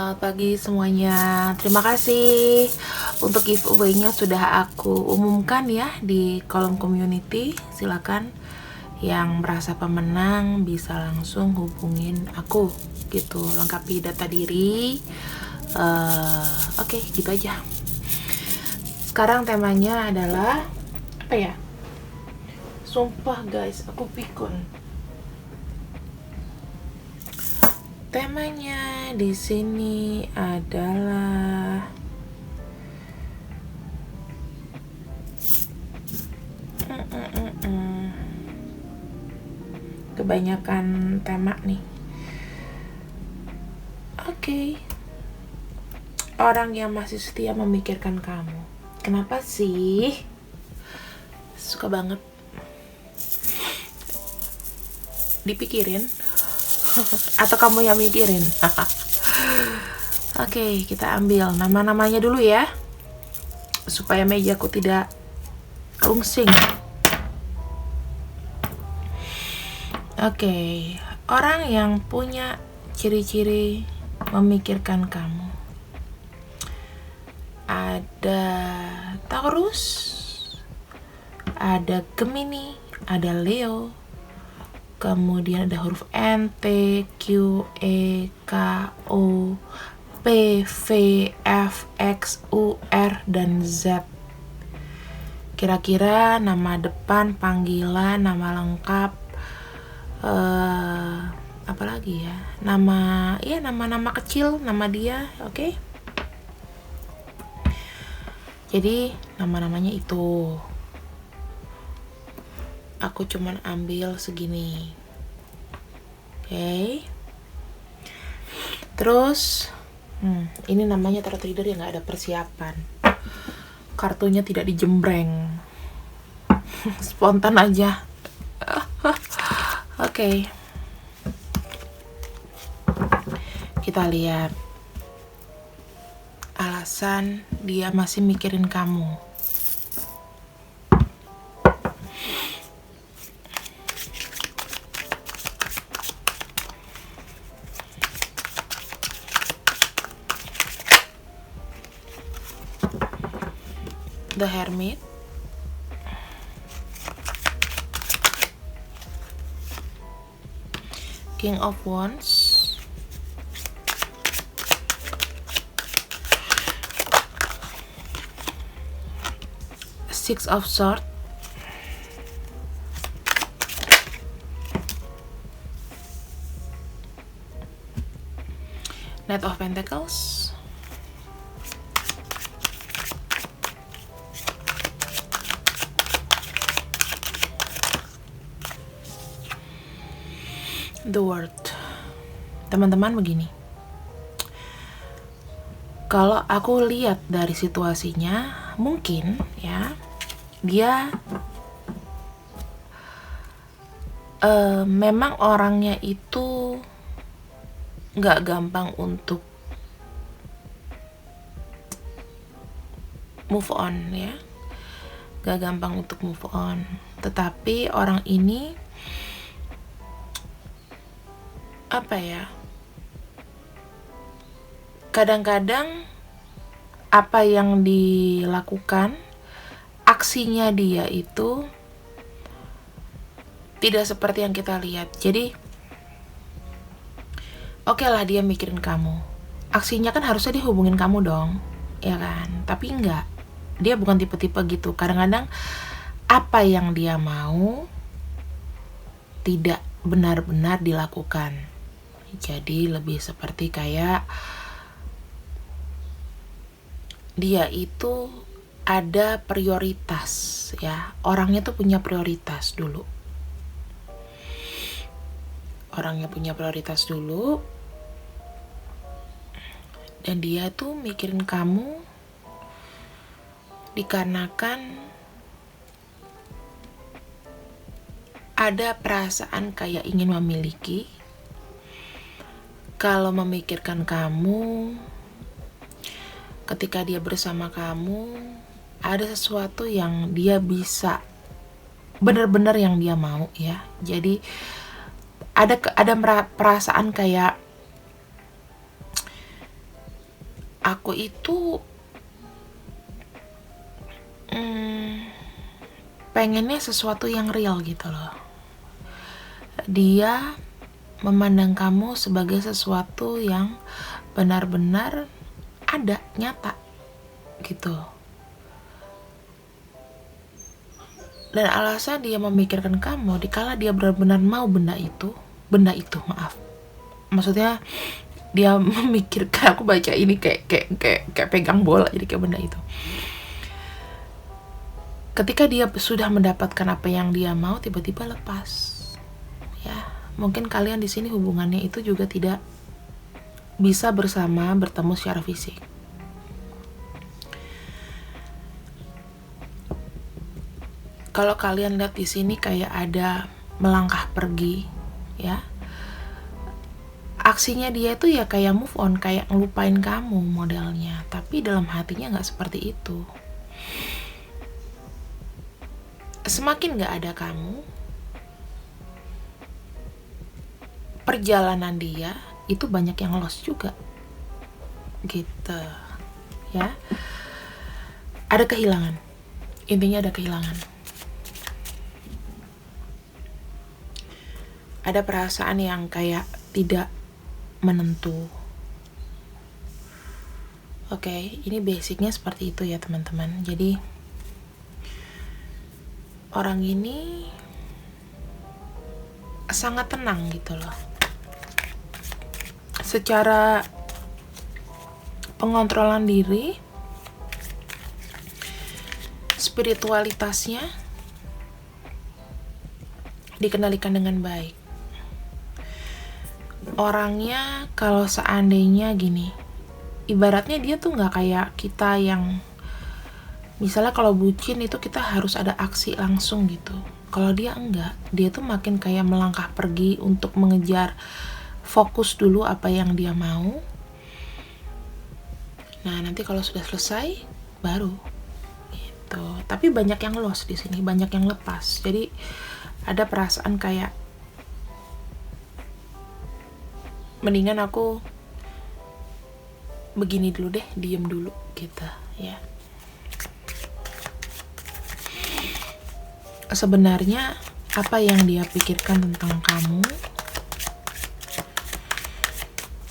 Selamat pagi semuanya. Terima kasih untuk giveaway-nya sudah aku umumkan ya di kolom community. Silakan yang merasa pemenang bisa langsung hubungin aku gitu, lengkapi data diri. Oke, gitu aja. Sekarang temanya adalah apa ya? Sumpah guys, aku pikun. Temanya di sini adalah kebanyakan tema nih. Oke. Orang yang masih setia memikirkan kamu. Kenapa sih? Suka banget dipikirin. Atau kamu yang mikirin? Oke, kita ambil nama-namanya dulu ya, supaya mejaku tidak rungsing. Oke, orang yang punya ciri-ciri memikirkan kamu. Ada Taurus, ada Gemini, ada Leo, kemudian ada huruf N, T, Q, E, K, O, P, V, F, X, U, R, dan Z. Kira-kira nama depan, panggilan, nama lengkap, apa lagi ya? Nama kecil, nama dia, oke? Jadi nama-namanya itu. Aku cuman ambil segini. Oke. Terus ini namanya tarot reader yang gak ada persiapan. Kartunya tidak dijembreng. Spontan aja. Oke. Kita lihat alasan dia masih mikirin kamu. The Hermit, King of Wands, Six of Swords, Knight of Pentacles, The World. Teman-teman, begini, kalau aku lihat dari situasinya, mungkin ya dia memang orangnya itu nggak gampang untuk move on ya, nggak gampang untuk move on. Tetapi orang ini apa ya, kadang-kadang apa yang dilakukan, aksinya dia itu tidak seperti yang kita lihat. Jadi oke lah dia mikirin kamu, aksinya kan harusnya dia hubungin kamu dong, ya kan? Tapi enggak, dia bukan tipe-tipe gitu. Kadang-kadang apa yang dia mau tidak benar-benar dilakukan. Jadi lebih seperti kayak dia itu ada prioritas ya, orangnya tuh punya prioritas dulu. Orangnya punya prioritas dulu, dan dia tuh mikirin kamu dikarenakan ada perasaan kayak ingin memiliki. Kalau memikirkan kamu, ketika dia bersama kamu, ada sesuatu yang dia bisa benar-benar yang dia mau ya. Jadi ada perasaan kayak aku itu pengennya sesuatu yang real gitu loh. Dia memandang kamu sebagai sesuatu yang benar-benar ada, nyata gitu. Dan alasan dia memikirkan kamu dikala dia benar-benar mau benda itu maaf, maksudnya dia memikirkan, aku baca ini kayak pegang bola, jadi kayak benda itu. Ketika dia sudah mendapatkan apa yang dia mau, tiba-tiba lepas. Ya, mungkin kalian di sini hubungannya itu juga tidak bisa bersama, bertemu secara fisik. Kalau kalian lihat di sini kayak ada melangkah pergi, ya. Aksinya dia itu ya kayak move on, kayak ngelupain kamu modelnya, tapi dalam hatinya nggak seperti itu. Semakin gak ada kamu, perjalanan dia itu banyak yang lost juga gitu ya. Ada kehilangan, intinya ada kehilangan. Ada perasaan yang kayak tidak menentu. Oke, ini basicnya seperti itu ya teman-teman. Jadi orang ini sangat tenang gitu loh. Secara pengontrolan diri, spiritualitasnya dikendalikan dengan baik. Orangnya kalau seandainya gini, ibaratnya dia tuh nggak kayak kita yang misalnya kalau bucin itu kita harus ada aksi langsung gitu. Kalau dia enggak, dia tuh makin kayak melangkah pergi untuk mengejar, fokus dulu apa yang dia mau. Nah, nanti kalau sudah selesai baru gitu. Tapi banyak yang lost di sini, banyak yang lepas. Jadi ada perasaan kayak mendingan aku begini dulu deh, diem dulu gitu ya. Sebenarnya apa yang dia pikirkan tentang kamu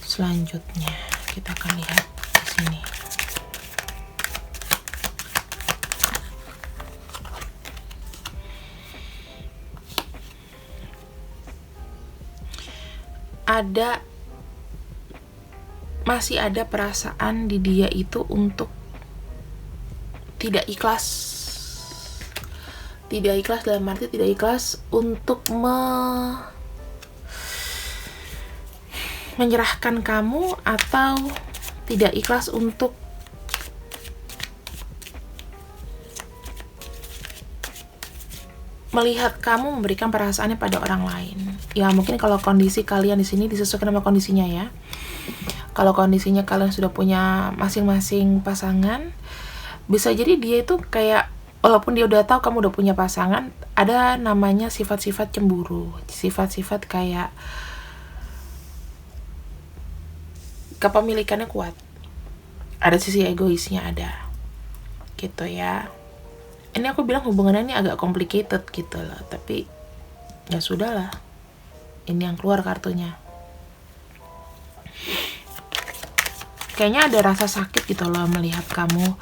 selanjutnya kita akan lihat di sini. Masih ada perasaan di dia itu untuk tidak ikhlas dalam arti tidak ikhlas untuk menyerahkan kamu, atau tidak ikhlas untuk melihat kamu memberikan perasaannya pada orang lain. Ya mungkin kalau kondisi kalian di sini disesuaikan sama kondisinya ya. Kalau kondisinya kalian sudah punya masing-masing pasangan, bisa jadi dia itu kayak walaupun dia udah tahu kamu udah punya pasangan, ada namanya sifat-sifat cemburu, sifat-sifat kayak kepemilikannya kuat. Ada sisi egoisnya ada. Gitu ya. Ini aku bilang hubungannya ini agak complicated gitu loh, tapi ya sudahlah. Ini yang keluar kartunya. Kayaknya ada rasa sakit gitu loh melihat kamu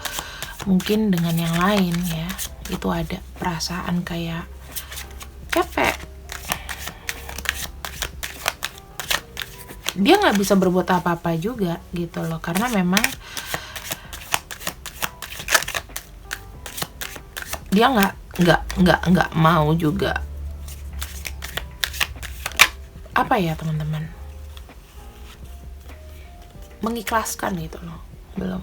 mungkin dengan yang lain ya. Itu ada perasaan kayak capek. Dia nggak bisa berbuat apa-apa juga gitu loh, karena memang dia nggak mau juga. Apa ya teman-teman, mengikhlaskan gitu loh, belum.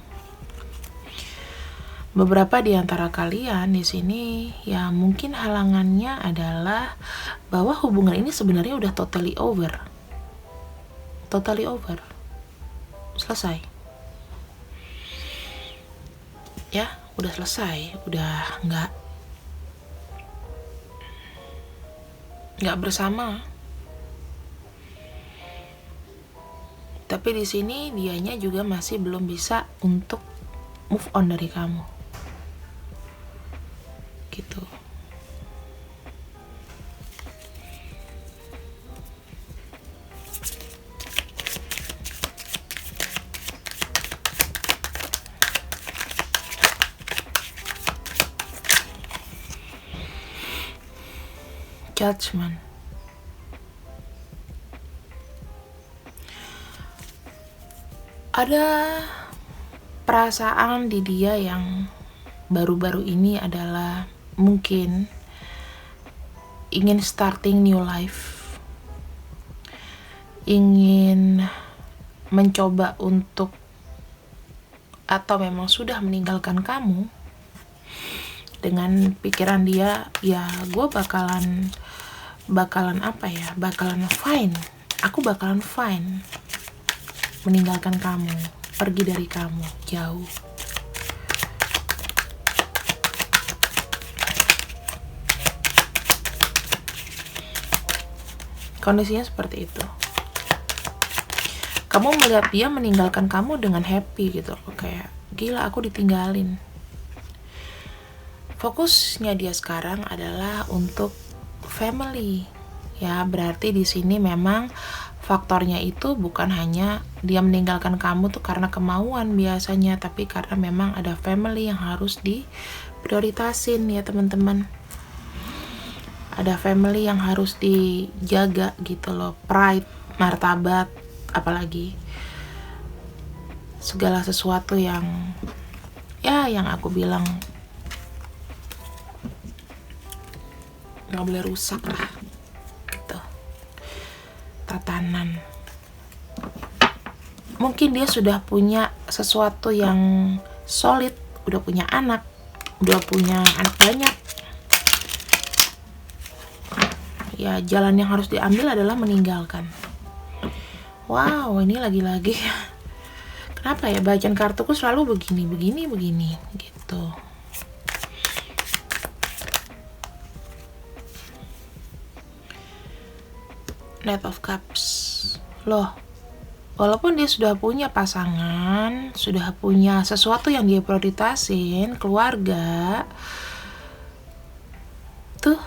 Beberapa di antara kalian di sini ya mungkin halangannya adalah bahwa hubungan ini sebenarnya udah totally over. Selesai. Ya, udah selesai, udah nggak bersama. Tapi di sini dianya juga masih belum bisa untuk move on dari kamu. Gitu. Judgment. Ada perasaan di dia yang baru-baru ini adalah mungkin ingin starting new life, ingin mencoba untuk, atau memang sudah meninggalkan kamu dengan pikiran dia, ya gue bakalan fine, aku bakalan fine meninggalkan kamu, pergi dari kamu jauh. Kondisinya seperti itu. Kamu melihat dia meninggalkan kamu dengan happy gitu, kayak gila aku ditinggalin. Fokusnya dia sekarang adalah untuk family. Ya, berarti di sini memang faktornya itu bukan hanya dia meninggalkan kamu tuh karena kemauan biasanya, tapi karena memang ada family yang harus diprioritasin ya teman-teman. Ada family yang harus dijaga gitu loh, pride, martabat, apalagi segala sesuatu yang aku bilang nggak boleh rusak lah gitu. Tatanan. Mungkin dia sudah punya sesuatu yang solid, udah punya anak banyak. Ya, jalan yang harus diambil adalah meninggalkan. Wow, ini lagi-lagi kenapa ya bacaan kartuku selalu begini gitu. Knight of Cups. Loh, walaupun dia sudah punya pasangan, sudah punya sesuatu yang dia prioritasin, keluarga, tuh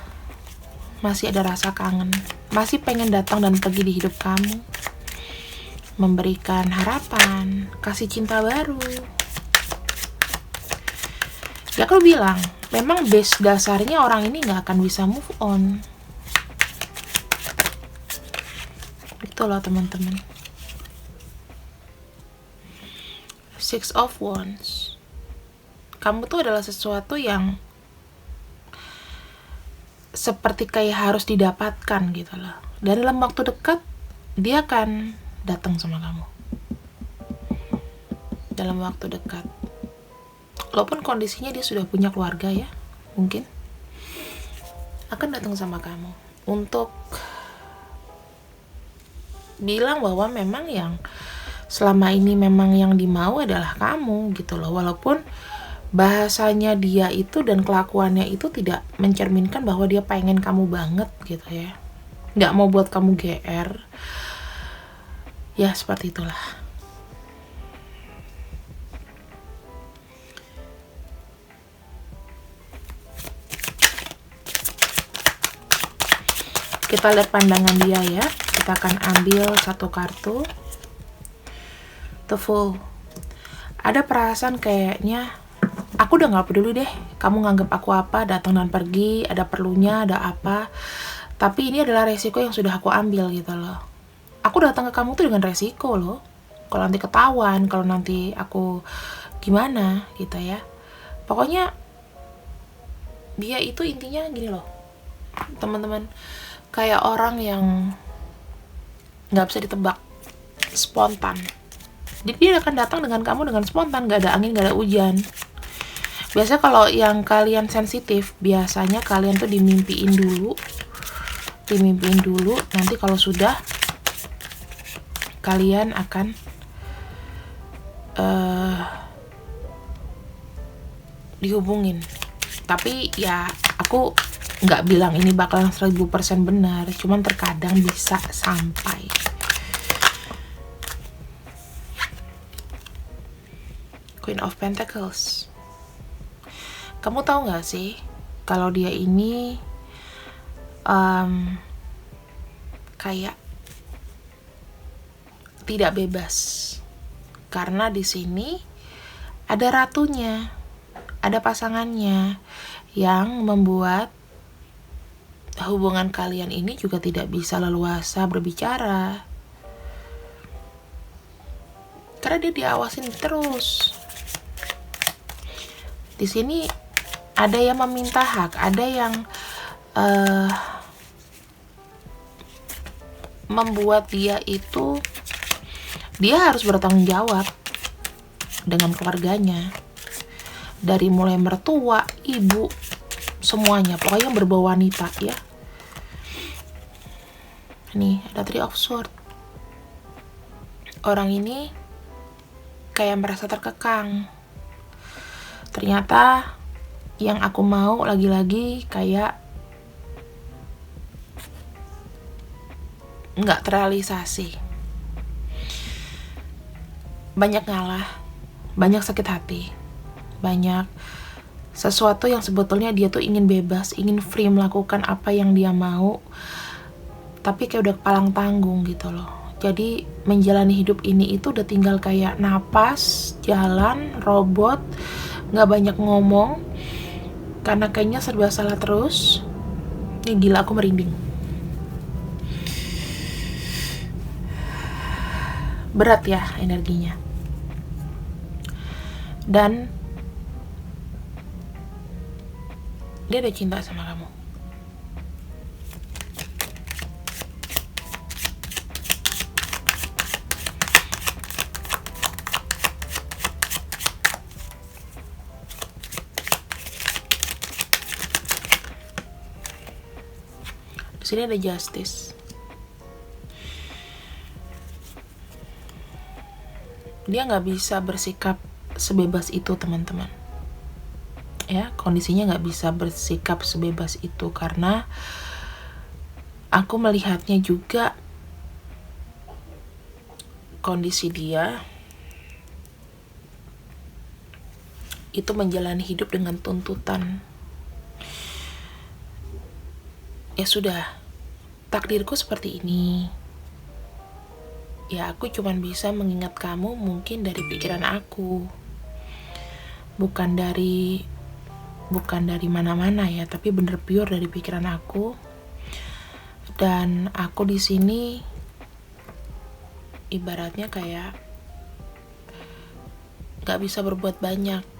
masih ada rasa kangen, masih pengen datang dan pergi di hidup kamu, memberikan harapan, kasih cinta baru. Ya aku bilang, memang base dasarnya orang ini gak akan bisa move on. Itu loh teman-teman. Six of Wands. Kamu tuh adalah sesuatu yang seperti kayak harus didapatkan gitu loh. Dan dalam waktu dekat dia akan datang sama kamu. Dalam waktu dekat. Walaupun kondisinya dia sudah punya keluarga ya, mungkin akan datang sama kamu untuk bilang bahwa memang yang selama ini memang yang dimau adalah kamu gitu loh. Walaupun bahasanya dia itu dan kelakuannya itu tidak mencerminkan bahwa dia pengen kamu banget gitu ya, nggak mau buat kamu GR ya, seperti itulah. Kita lihat pandangan dia ya. Kita akan ambil satu kartu. The Fool. Ada perasaan kayaknya aku udah gak peduli deh kamu nganggap aku apa, datang dan pergi, ada perlunya, ada apa, tapi ini adalah resiko yang sudah aku ambil gitu loh. Aku datang ke kamu tuh dengan resiko loh. Kalau nanti ketahuan, kalau nanti aku gimana gitu ya. Pokoknya dia itu intinya gini loh teman-teman, kayak orang yang gak bisa ditebak, spontan. Jadi dia akan datang dengan kamu dengan spontan, gak ada angin, gak ada hujan. Biasanya kalau yang kalian sensitif, biasanya kalian tuh dimimpiin dulu, nanti kalau sudah kalian akan dihubungin. Tapi ya aku nggak bilang ini bakalan 1000% benar, cuman terkadang bisa sampai. Queen of Pentacles. Kamu tahu nggak sih kalau dia ini kayak tidak bebas, karena di sini ada ratunya, ada pasangannya yang membuat hubungan kalian ini juga tidak bisa leluasa berbicara. Karena dia diawasin terus. Di sini ada yang meminta hak, ada yang membuat dia harus bertanggung jawab dengan keluarganya. Dari mulai mertua, ibu, semuanya, pokoknya yang berbau wanita ya. Nih, ada Three of Swords. Orang ini kayak merasa terkekang. Ternyata yang aku mau lagi-lagi kayak nggak terrealisasi. Banyak ngalah, banyak sakit hati, banyak sesuatu yang sebetulnya dia tuh ingin bebas, ingin free melakukan apa yang dia mau, tapi kayak udah kepalang tanggung gitu loh. Jadi menjalani hidup ini itu udah tinggal kayak napas, jalan, robot, nggak banyak ngomong, karena kayaknya serba salah terus. Ini gila, aku merinding. Berat ya energinya. Dan dia udah cinta sama kamu. Di sini ada Justice. Dia nggak bisa bersikap sebebas itu, teman-teman. Ya, kondisinya nggak bisa bersikap sebebas itu karena aku melihatnya juga kondisi dia itu menjalani hidup dengan tuntutan. Ya sudah, takdirku seperti ini. Ya aku cuman bisa mengingat kamu mungkin dari pikiran aku, bukan dari mana-mana ya, tapi bener pure dari pikiran aku. Dan aku di sini ibaratnya kayak gak bisa berbuat banyak.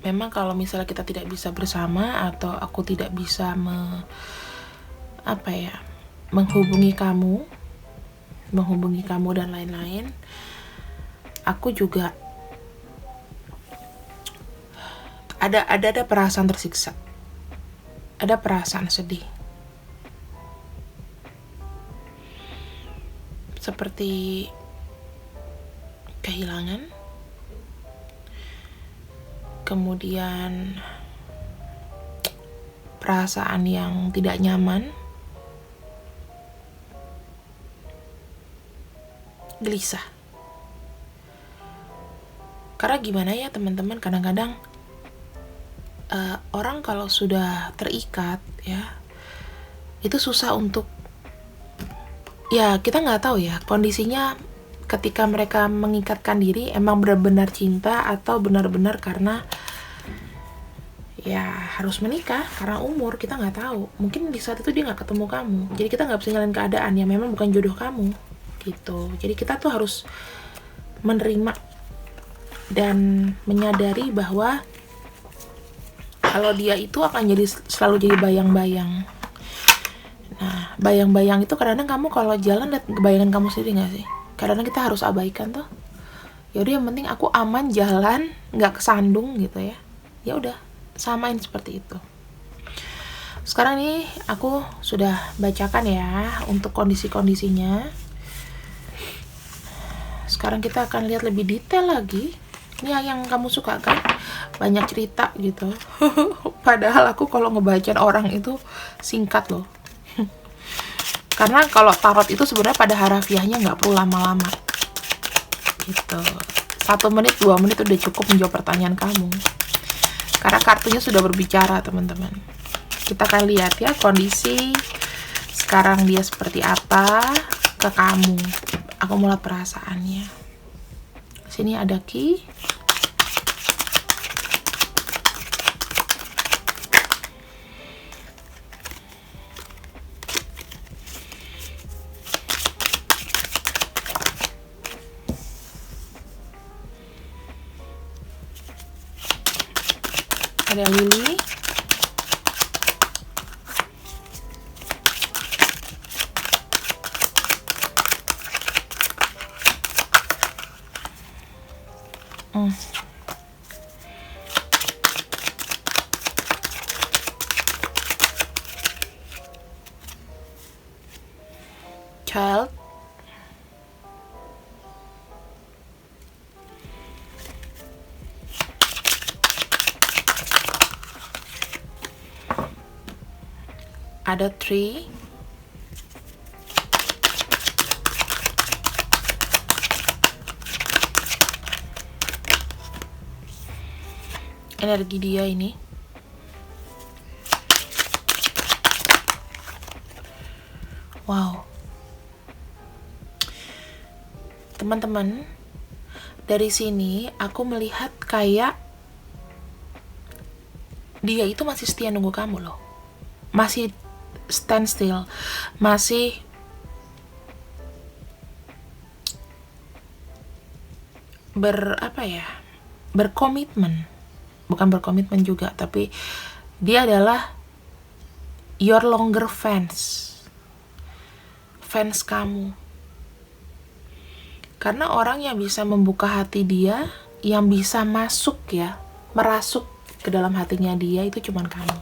Memang kalau misalnya kita tidak bisa bersama atau aku tidak bisa menghubungi kamu dan lain-lain, aku juga ada perasaan tersiksa, ada perasaan sedih, seperti kehilangan, kemudian perasaan yang tidak nyaman, gelisah. Karena gimana ya teman-teman, kadang-kadang orang kalau sudah terikat ya, itu susah untuk, ya kita nggak tahu ya kondisinya ketika mereka mengikatkan diri emang benar-benar cinta atau benar-benar karena ya harus menikah karena umur, kita nggak tahu. Mungkin di saat itu dia nggak ketemu kamu, jadi kita nggak bisa nyalain keadaan yang memang bukan jodoh kamu gitu. Jadi kita tuh harus menerima dan menyadari bahwa kalau dia itu akan selalu jadi bayang-bayang. Nah, bayang-bayang itu kadang-kadang kamu kalau jalan lihat bayangan kamu sendiri nggak sih? Kadang-kadang kita harus abaikan tuh. Ya udah, yang penting aku aman jalan, nggak kesandung gitu ya. Ya udah, samain seperti itu. Sekarang nih aku sudah bacakan ya untuk kondisi-kondisinya. Sekarang kita akan lihat lebih detail lagi. Ini yang kamu suka kan? Banyak cerita gitu. Padahal aku kalau ngebacain orang itu singkat loh. Karena kalau tarot itu sebenarnya pada harafiahnya nggak perlu lama-lama gitu. 1 menit 2 menit udah cukup menjawab pertanyaan kamu, karena kartunya sudah berbicara teman-teman. Kita akan lihat ya kondisi sekarang dia seperti apa ke kamu. Aku mau lihat perasaannya. Sini ada key. Ada lily. Child. Ada tree. Energi dia ini. Wow. Teman-teman, dari sini aku melihat kayak dia itu masih setia nunggu kamu loh. Masih stand still, masih berkomitmen. Bukan berkomitmen juga, tapi dia adalah your longer fans kamu. Karena orang yang bisa membuka hati dia, yang bisa masuk ya, merasuk ke dalam hatinya dia, itu cuman kamu.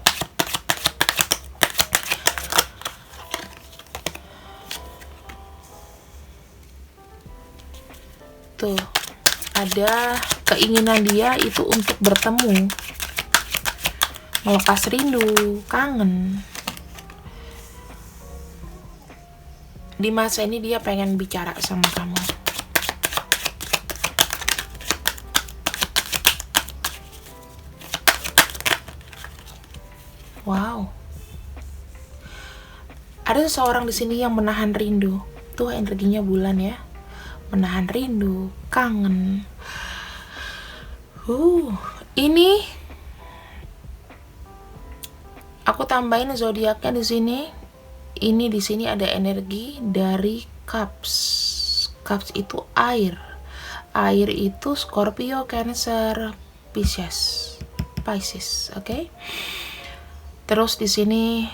Tuh, ada keinginan dia itu untuk bertemu, melepas rindu, kangen. Di masa ini dia pengen bicara sama kamu. Wow. Ada seseorang di sini yang menahan rindu. Tuh energinya bulan ya. Menahan rindu, kangen. Ini aku tambahin zodiaknya di sini. Ini di sini ada energi dari Cups. Cups itu air. Air itu Scorpio, Cancer, Pisces, oke? Terus di sini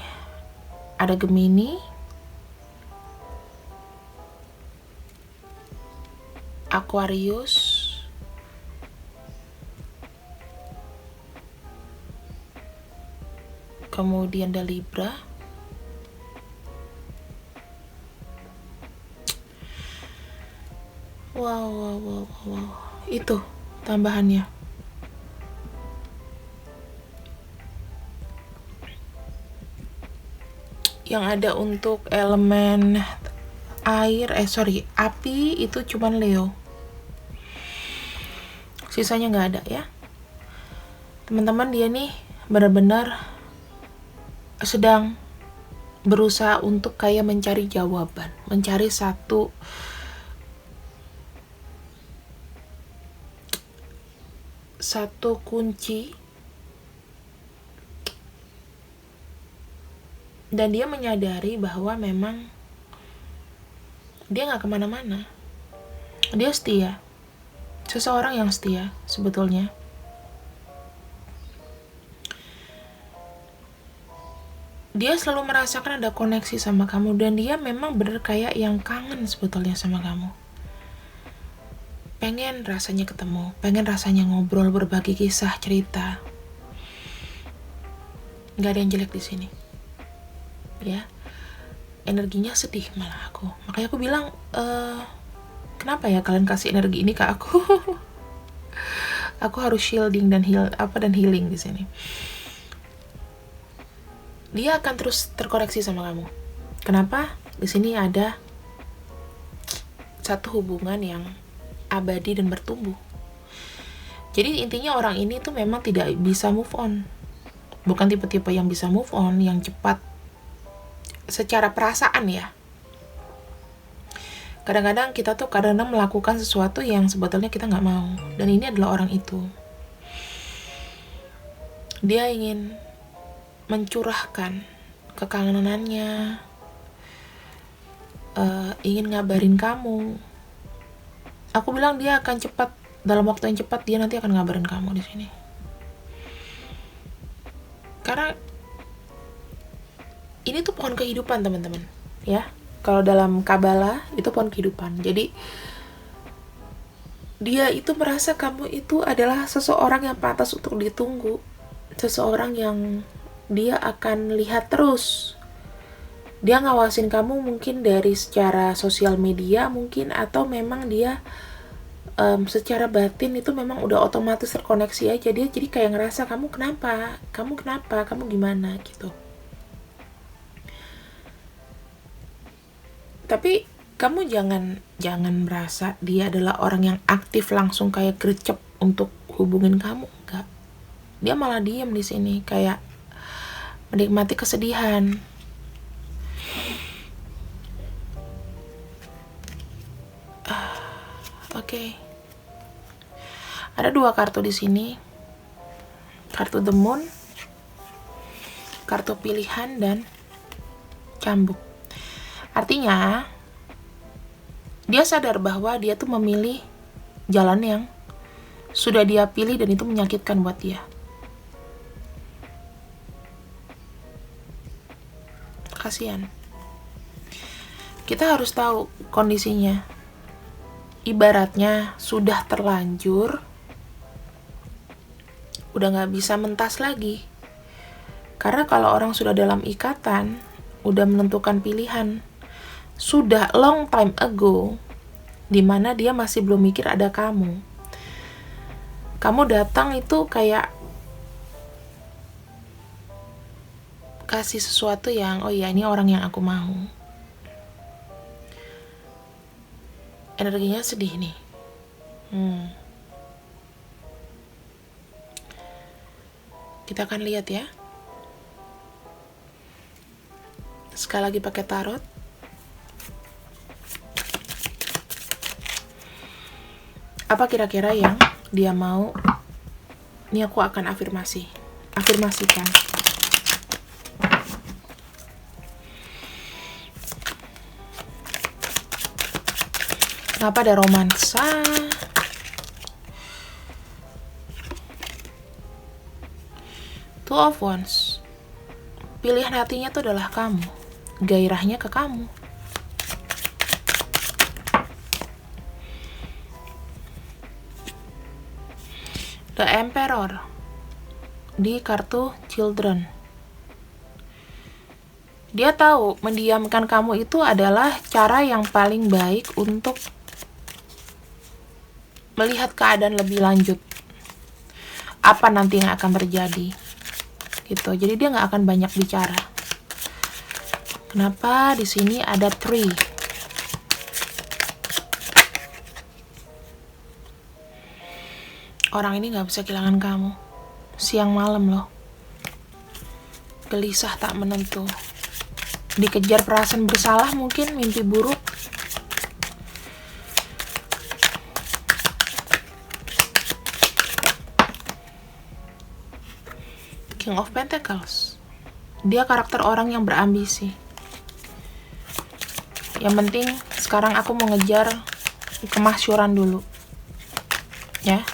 ada Gemini, Aquarius, kemudian ada Libra, wow. Itu tambahannya. Yang ada untuk elemen api itu cuman Leo. Sisanya nggak ada ya. Teman-teman, dia nih benar-benar sedang berusaha untuk kayak mencari jawaban, mencari satu kunci, dan dia menyadari bahwa memang dia nggak kemana-mana. Dia setia, seseorang yang setia sebetulnya. Dia selalu merasakan ada koneksi sama kamu, dan dia memang bener kayak yang kangen sebetulnya sama kamu. Pengen rasanya ketemu, pengen rasanya ngobrol, berbagi kisah, cerita. Gak ada yang jelek di sini, ya. Energinya sedih malah aku. Makanya aku bilang, kenapa ya kalian kasih energi ini ke aku? Aku harus shielding dan healing di sini. Dia akan terus terkoreksi sama kamu. Kenapa? Di sini ada satu hubungan yang abadi dan bertumbuh. Jadi intinya orang ini tuh memang tidak bisa move on. Bukan tipe-tipe yang bisa move on, yang cepat secara perasaan ya. Kadang-kadang kita tuh kadang-kadang melakukan sesuatu yang sebetulnya kita nggak mau. Dan ini adalah orang itu. Dia ingin mencurahkan kekangenannya, ingin ngabarin kamu. Aku bilang dia akan cepat, dalam waktu yang cepat dia nanti akan ngabarin kamu di sini. Karena ini tuh pohon kehidupan teman-teman, ya. Kalau dalam Kabbalah itu pohon kehidupan. Jadi dia itu merasa kamu itu adalah seseorang yang pantas untuk ditunggu, seseorang yang dia akan lihat terus. Dia ngawasin kamu mungkin dari secara sosial media mungkin, atau memang dia secara batin itu memang udah otomatis terkoneksi aja. Dia jadi kayak ngerasa kamu kenapa, kamu gimana gitu. Tapi kamu jangan merasa dia adalah orang yang aktif langsung kayak gercep untuk hubungin kamu, enggak. Dia malah diem di sini kayak menikmati kesedihan. Oke. Ada 2 kartu di sini. Kartu The Moon, kartu pilihan, dan cambuk. Artinya dia sadar bahwa dia tuh memilih jalan yang sudah dia pilih dan itu menyakitkan buat dia. Kasihan. Kita harus tahu kondisinya. Ibaratnya sudah terlanjur, udah gak bisa mentas lagi. Karena kalau orang sudah dalam ikatan, udah menentukan pilihan, sudah long time ago, dimana dia masih belum mikir ada kamu. Kamu datang itu kayak kasih sesuatu yang, oh iya ini orang yang aku mau. Energinya sedih nih. Kita akan lihat ya. Sekali lagi pakai tarot. Apa kira-kira yang dia mau? Ini aku akan afirmasikan. Kenapa ada romansa? Two of Wands. Pilihan hatinya itu adalah kamu. Gairahnya ke kamu. The Emperor di kartu Children. Dia tahu mendiamkan kamu itu adalah cara yang paling baik untuk melihat keadaan lebih lanjut. Apa nanti yang akan terjadi? Gitu. Jadi dia nggak akan banyak bicara. Kenapa di sini ada 3? Orang ini nggak bisa kehilangan kamu. Siang malam loh. Gelisah tak menentu. Dikejar perasaan bersalah mungkin, mimpi buruk. King of Pentacles. Dia karakter orang yang berambisi. Yang penting sekarang aku mau ngejar kemasyuran dulu. Ya.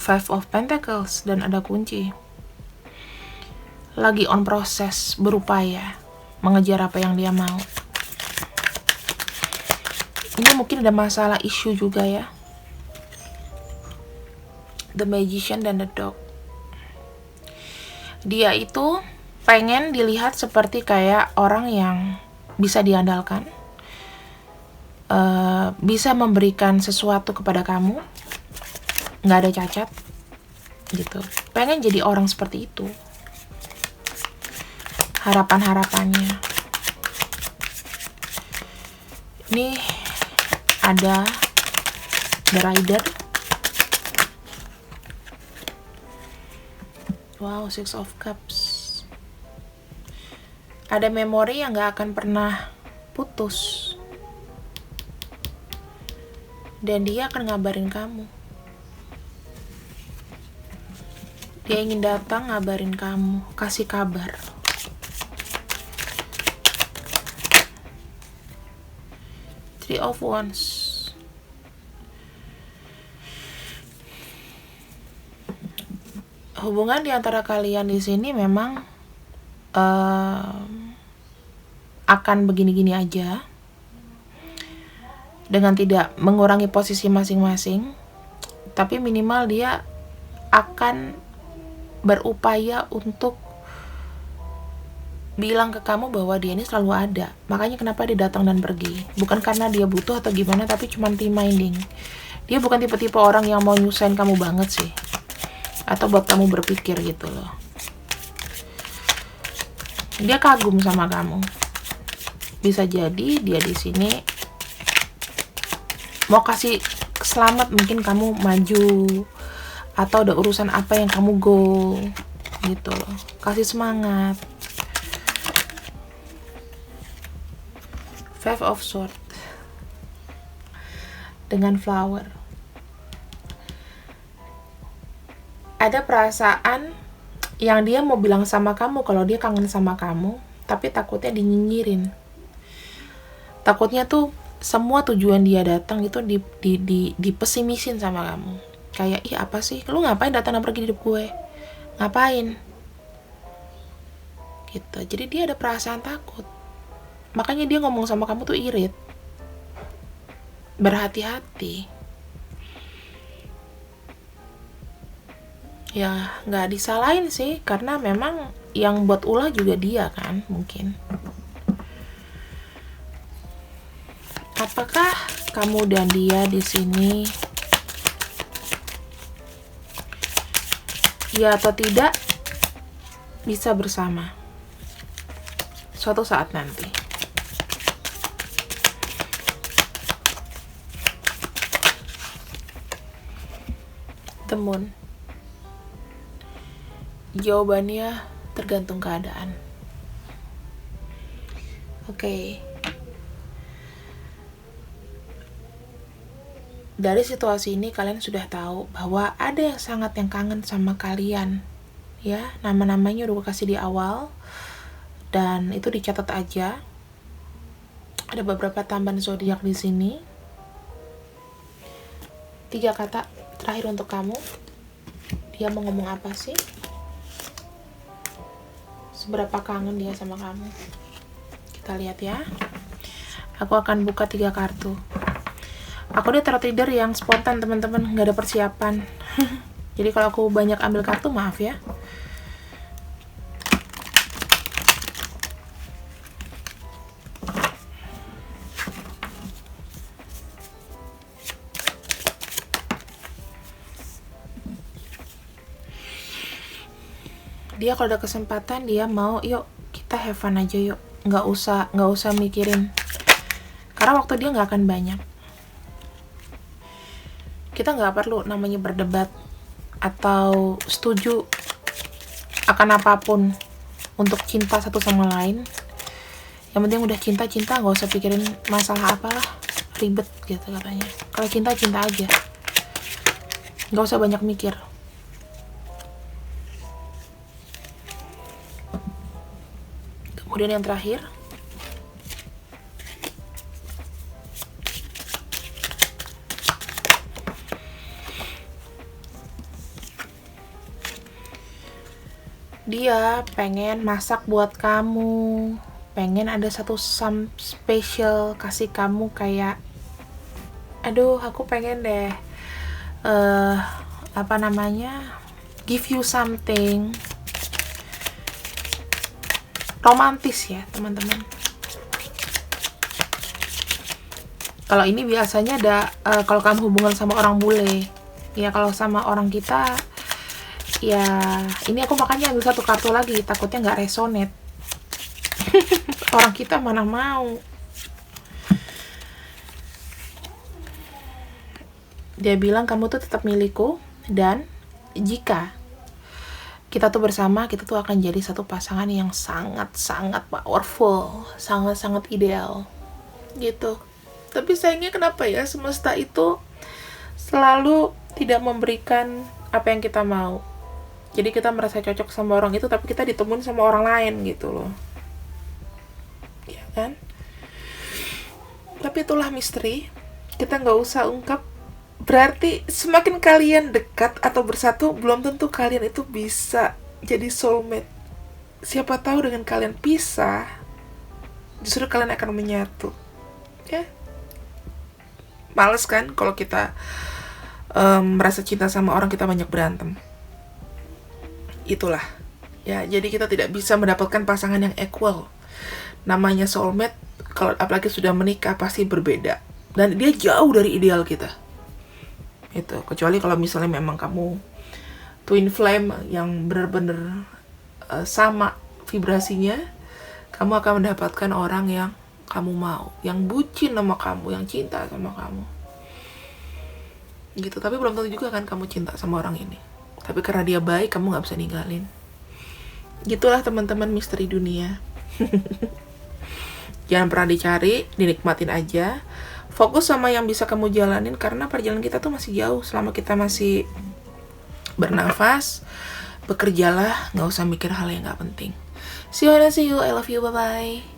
Five of Pentacles dan ada kunci. Lagi on proses, berupaya mengejar apa yang dia mau. Ini mungkin ada masalah isu juga ya. The Magician dan The Dog. Dia itu pengen dilihat seperti kayak orang yang bisa diandalkan, bisa memberikan sesuatu kepada kamu, nggak ada cacat, gitu, pengen jadi orang seperti itu. Harapan-harapannya. Ini ada The Rider. Wow, Six of Cups. Ada memori yang gak akan pernah putus. Dan dia akan ngabarin kamu. Dia ingin datang ngabarin kamu, kasih kabar. Three of Wands. Hubungan di antara kalian di sini memang akan begini-gini aja, dengan tidak mengurangi posisi masing-masing, tapi minimal dia akan berupaya untuk bilang ke kamu bahwa dia ini selalu ada. Makanya kenapa dia datang dan pergi, bukan karena dia butuh atau gimana, tapi cuma reminding. Dia bukan tipe-tipe orang yang mau nyusahin kamu banget sih, atau buat kamu berpikir gitu loh. Dia kagum sama kamu. Bisa jadi dia di sini mau kasih selamat, mungkin kamu maju atau ada urusan apa yang kamu go gitu loh. Kasih semangat. Five of Swords dengan flower. Ada perasaan yang dia mau bilang sama kamu kalau dia kangen sama kamu, tapi takutnya dinyinyirin. Takutnya tuh semua tujuan dia datang itu dipesimisin sama kamu. Kayak, ih apa sih, lu ngapain datang dan pergi di hidup gue? Ngapain? Gitu. Jadi dia ada perasaan takut. Makanya dia ngomong sama kamu tuh irit. Berhati-hati. Ya nggak disalahin sih, karena memang yang buat ulah juga dia kan, mungkin. Apakah kamu dan dia di sini ya atau tidak bisa bersama suatu saat nanti? The Moon. Jawabannya tergantung keadaan. Oke. Dari situasi ini kalian sudah tahu bahwa ada yang sangat yang kangen sama kalian. Ya, nama-namanya udah gue kasih di awal. Dan itu dicatat aja. Ada beberapa tambahan zodiak di sini. 3 kata terakhir untuk kamu. Dia mau ngomong apa sih? Seberapa kangen dia sama kamu? Kita lihat ya. Aku akan buka 3 kartu. Aku dia tarot reader yang spontan teman-teman, nggak ada persiapan. Jadi kalau aku banyak ambil kartu, maaf ya. Dia kalau ada kesempatan dia mau, yuk kita have fun aja yuk, nggak usah mikirin, karena waktu dia nggak akan banyak. Kita nggak perlu namanya berdebat atau setuju akan apapun untuk cinta satu sama lain. Yang penting udah cinta, nggak usah pikirin masalah apalah, ribet gitu katanya. Kalau cinta aja, nggak usah banyak mikir. Kemudian yang terakhir, dia pengen masak buat kamu, pengen ada satu some special kasih kamu, kayak aduh aku pengen deh give you something romantis ya teman-teman. Kalau ini biasanya ada kalau kamu hubungan sama orang bule ya, kalau sama orang kita Ya, ini aku makanya ambil satu kartu lagi, takutnya nggak resonate. Orang kita mana mau. Dia bilang kamu tuh tetap milikku, dan jika kita tuh bersama, kita tuh akan jadi satu pasangan yang sangat-sangat powerful, sangat-sangat ideal gitu. Tapi sayangnya kenapa ya semesta itu selalu tidak memberikan apa yang kita mau. Jadi kita merasa cocok sama orang itu, tapi kita ditemuin sama orang lain gitu loh, ya kan? Tapi itulah misteri, kita nggak usah ungkap. Berarti semakin kalian dekat atau bersatu, belum tentu kalian itu bisa jadi soulmate. Siapa tahu dengan kalian pisah, justru kalian akan menyatu. Ya, males kan kalau kita merasa cinta sama orang, kita banyak berantem. Itulah. Ya, jadi kita tidak bisa mendapatkan pasangan yang equal. Namanya soulmate, kalau apalagi sudah menikah, pasti berbeda. Dan dia jauh dari ideal kita. Itu, kecuali kalau misalnya memang kamu twin flame yang benar-benar sama vibrasinya, kamu akan mendapatkan orang yang kamu mau, yang bucin sama kamu, yang cinta sama kamu gitu. Tapi belum tentu juga kan kamu cinta sama orang ini, tapi karena dia baik, kamu gak bisa ninggalin. Gitulah teman-teman, misteri dunia. Jangan pernah dicari, dinikmatin aja. Fokus sama yang bisa kamu jalanin, karena perjalanan kita tuh masih jauh. Selama kita masih bernafas, bekerjalah, gak usah mikir hal yang gak penting. See you, I love you, bye-bye.